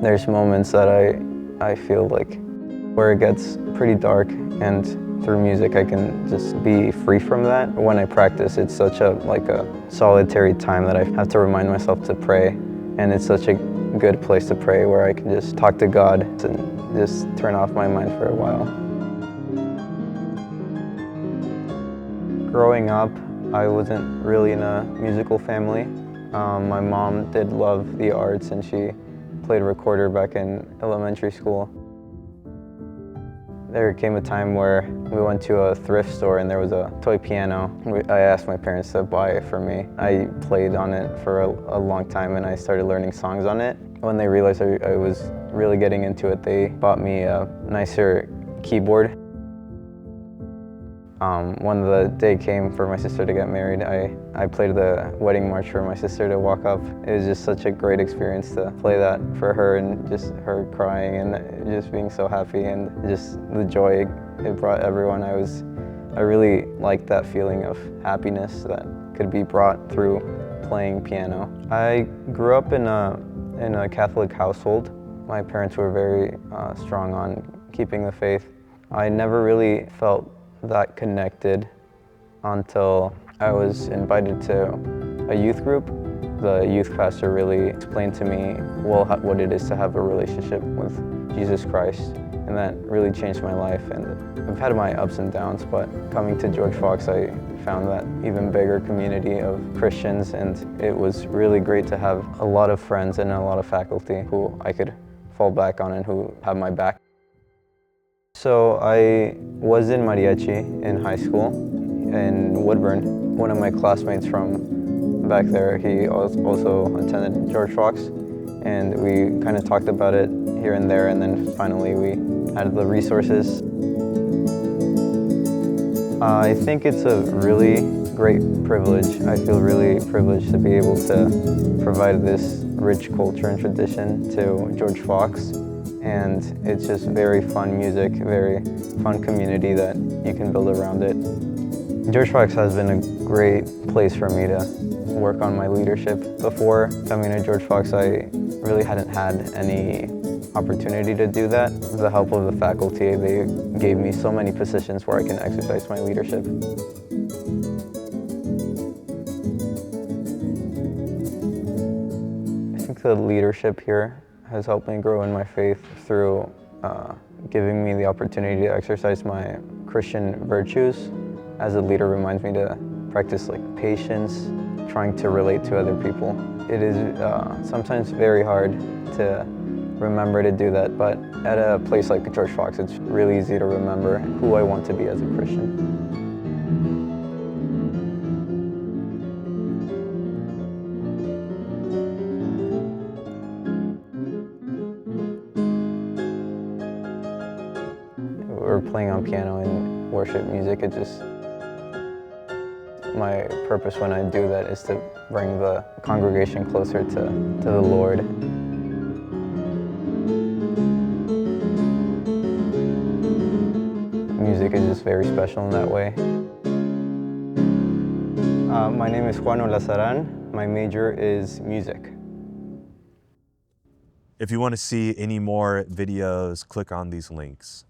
There's moments that I feel like where it gets pretty dark, and through music I can just be free from that. When I practice, it's such a solitary time that I have to remind myself to pray, and it's such a good place to pray where I can just talk to God and just turn off my mind for a while. Growing up, I wasn't really in a musical family. My mom did love the arts, and she played recorder back in elementary school. There came a time where we went to a thrift store and there was a toy piano. I asked my parents to buy it for me. I played on it for a long time and I started learning songs on it. When they realized I was really getting into it, they bought me a nicer keyboard. When the day came for my sister to get married, I played the wedding march for my sister to walk up. It was just such a great experience to play that for her, and just her crying and just being so happy, and just the joy it brought everyone. I really liked that feeling of happiness that could be brought through playing piano. I grew up in a Catholic household. My parents were very strong on keeping the faith. I never really felt that connected until I was invited to a youth group. The youth pastor really explained to me what it is to have a relationship with Jesus Christ, and that really changed my life. And I've had my ups and downs, but coming to George Fox, I found that even bigger community of Christians, and it was really great to have a lot of friends and a lot of faculty who I could fall back on and who have my back. So I was in Mariachi in high school in Woodburn. One of my classmates from back there, he also attended George Fox, and we kind of talked about it here and there, and then finally we had the resources. I think it's a really great privilege. I feel really privileged to be able to provide this rich culture and tradition to George Fox. And it's just very fun music, very fun community that you can build around it. George Fox has been a great place for me to work on my leadership. Before coming to George Fox, I really hadn't had any opportunity to do that. With the help of the faculty, they gave me so many positions where I can exercise my leadership. I think the leadership here has helped me grow in my faith through giving me the opportunity to exercise my Christian virtues. As a leader, reminds me to practice patience, trying to relate to other people. It is sometimes very hard to remember to do that, but at a place like George Fox, it's really easy to remember who I want to be as a Christian. We're playing on piano and worship music. My purpose when I do that is to bring the congregation closer to the Lord. Music is just very special in that way. My name is Juan Olasaran. My major is music. If you want to see any more videos, click on these links.